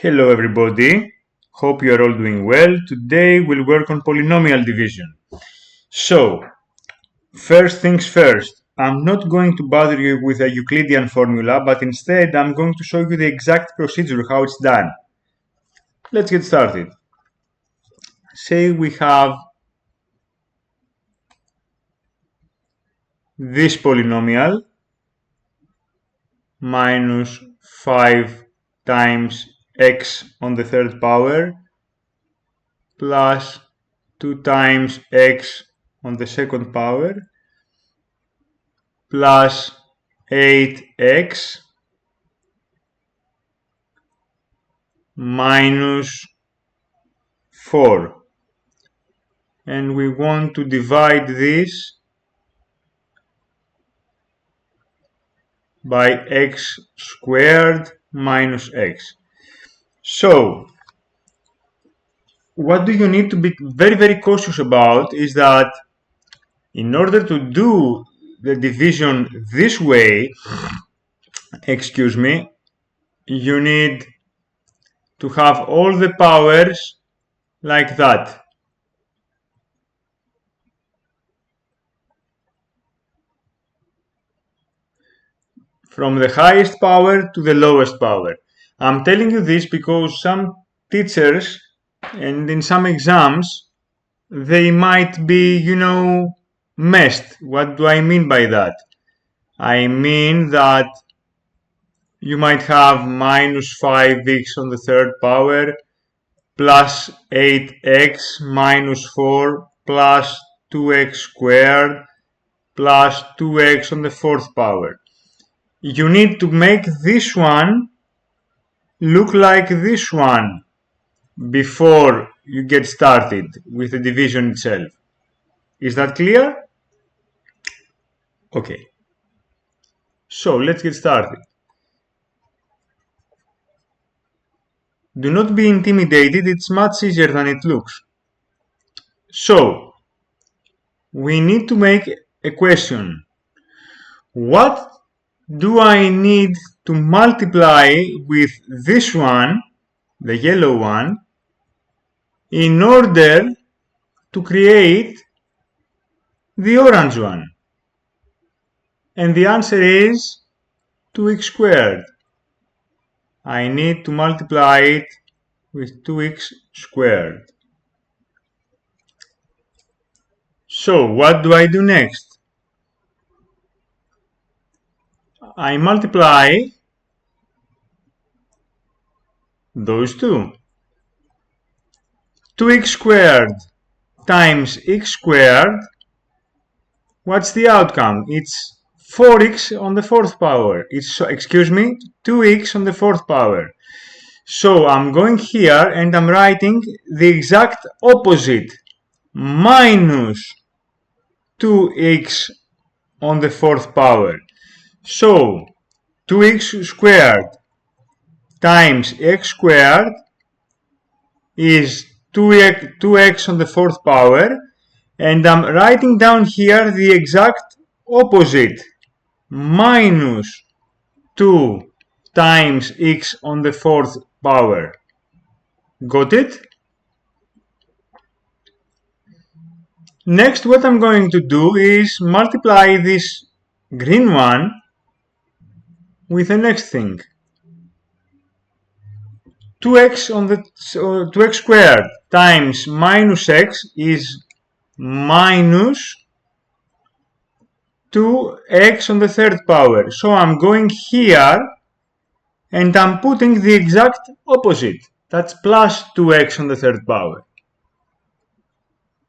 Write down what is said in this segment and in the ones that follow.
Hello everybody, hope you are all doing well. Today we'll work on polynomial division. So, first things first, I'm not going to bother you with a Euclidean formula, but instead I'm going to show you the exact procedure, how it's done. Let's get started. Say we have this polynomial minus 5 times x on the third power plus 2 times x on the second power plus 8x minus 4, and we want to divide this by x squared minus x. So what do you need to be very cautious about is that in order to do the division this way, you need to have all the powers like that. From the highest power to the lowest power. I'm telling you this because some teachers and in some exams they might be, messed. What do I mean by that? I mean that you might have minus 5x on the third power plus 8x minus 4 plus 2x squared plus 2x on the fourth power. You need to make this one look like this one before you get started with the division itself. Is that clear? Okay. So let's get started. Do not be intimidated, it's much easier than it looks. So, we need to make a question. What do I need to multiply with this one, the yellow one, in order to create the orange one? And the answer is 2x squared. I need to multiply it with 2x squared. So what do I do next? I multiply those two. 2x squared times x squared, what's the outcome? It's 4x on the fourth power. It's 2x on the fourth power. So I'm going here and I'm writing the exact opposite, minus 2x on the fourth power. So 2x squared times x squared is 2x on the fourth power, and I'm writing down here the exact opposite, minus 2 times x on the fourth power. Got it? Next, what I'm going to do is multiply this green one with the next thing. 2x squared times minus x is minus 2x on the third power. So I'm going here and I'm putting the exact opposite. That's plus 2x on the third power.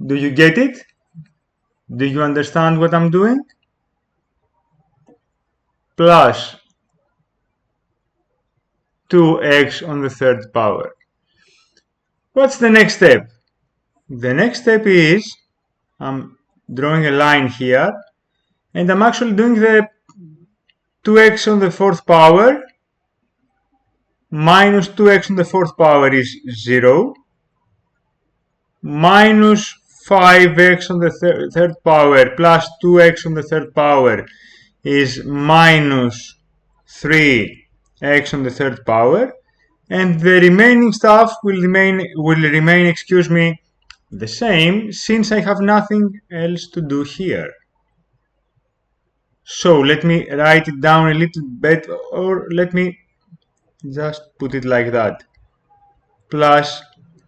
Do you get it? Do you understand what I'm doing? Plus 2x on the third power. What's the next step? The next step is I'm drawing a line here and I'm actually doing the 2x on the fourth power minus 2x on the fourth power is 0, minus 5x on the third power plus 2x on the third power is minus 3x on the third power, and the remaining stuff will remain, excuse me, the same, since I have nothing else to do here. So let me write it down a little bit, or let me just put it like that. Plus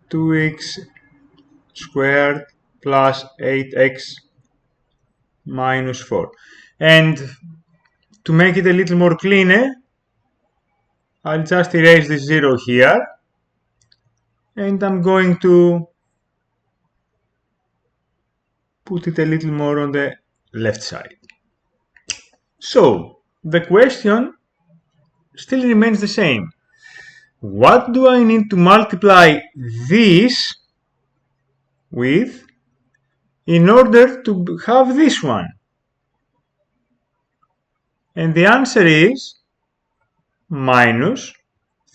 2x squared plus 8x minus 4. And to make it a little more cleaner, I'll just erase this 0 here, and I'm going to put it a little more on the left side. So the question still remains the same. What do I need to multiply this with in order to have this one? And the answer is minus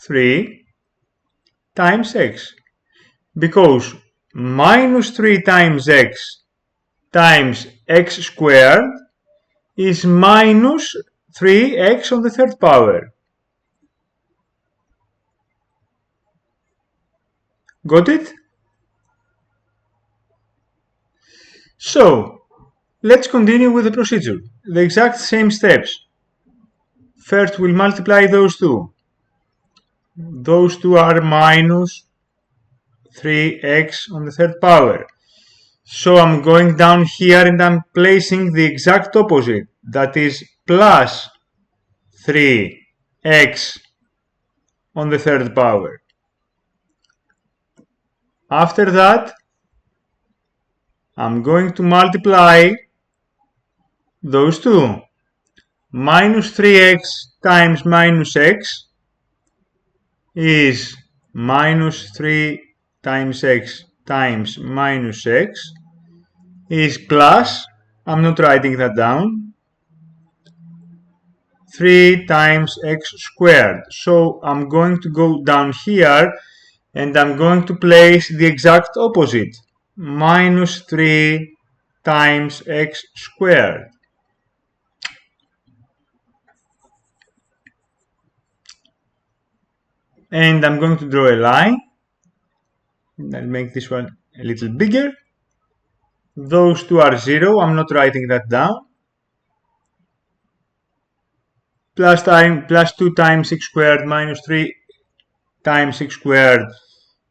3 times x, because minus 3 times x squared is minus 3x on the third power. Got it? So let's continue with the procedure. The exact same steps. First we'll multiply those two. Those two are minus 3x on the third power. So I'm going down here and I'm placing the exact opposite, that is plus 3x on the third power. After that, I'm going to multiply those two. Minus 3x times minus x is minus 3 times x times minus x is plus, I'm not writing that down, 3 times x squared. So I'm going to go down here and I'm going to place the exact opposite, minus 3 times x squared. And I'm going to draw a line, and I'll make this one a little bigger. Those two are 0, I'm not writing that down. Plus 2 times x squared minus 3 times x squared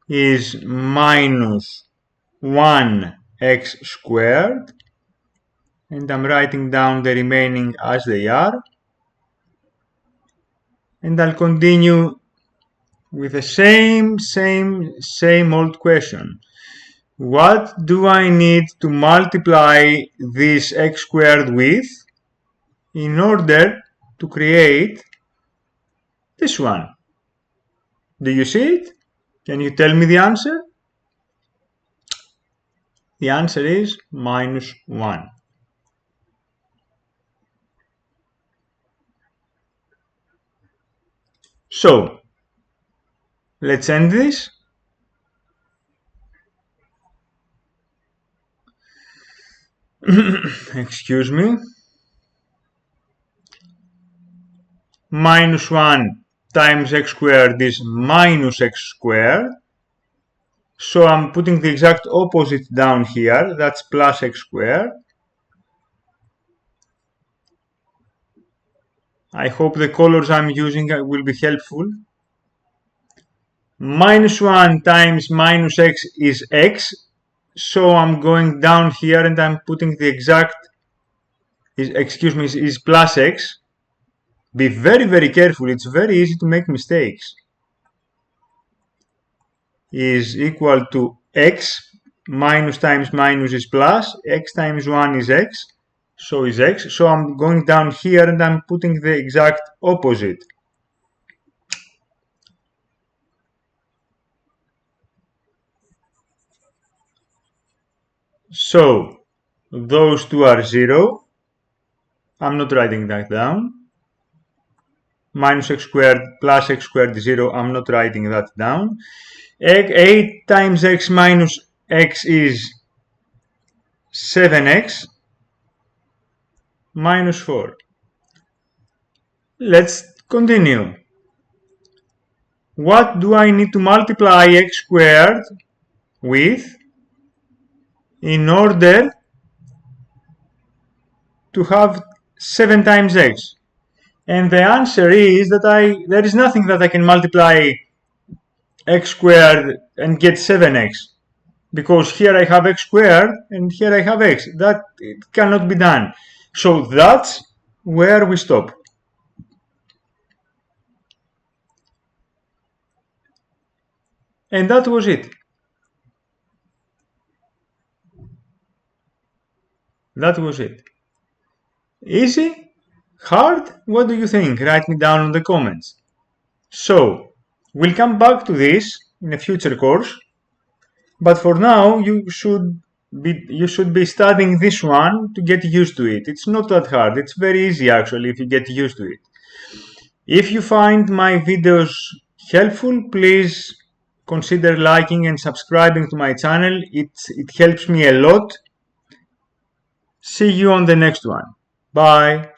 is minus 1x squared. And I'm writing down the remaining as they are. And I'll continue with the same old question. What do I need to multiply this x squared with in order to create this one? Do you see it? Can you tell me the answer? The answer is minus 1. So, let's end this. Excuse me. Minus 1 times x squared is minus x squared. So I'm putting the exact opposite down here, that's plus x squared. I hope the colors I'm using will be helpful. Minus 1 times minus x is x, so I'm going down here and I'm putting the exact, is plus x. Be very careful, it's very easy to make mistakes. Is equal to x, minus times minus is plus, x times 1 is x, so is x. So I'm going down here and I'm putting the exact opposite. So those two are 0. I'm not writing that down. Minus x squared plus x squared is 0. I'm not writing that down. 8 times x minus x is 7x minus 4. Let's continue. what do I need to multiply x squared with in order to have 7 times x? And the answer is that there is nothing that I can multiply x squared and get 7x. Because here I have x squared and here I have x. That it cannot be done. So that's where we stop. And that was it. That was it. Easy? Hard? What do you think? Write me down in the comments. So, we'll come back to this in a future course. But for now, you should be studying this one to get used to it. It's not that hard. It's very easy actually if you get used to it. If you find my videos helpful, please consider liking and subscribing to my channel. It helps me a lot. See you on the next one. Bye.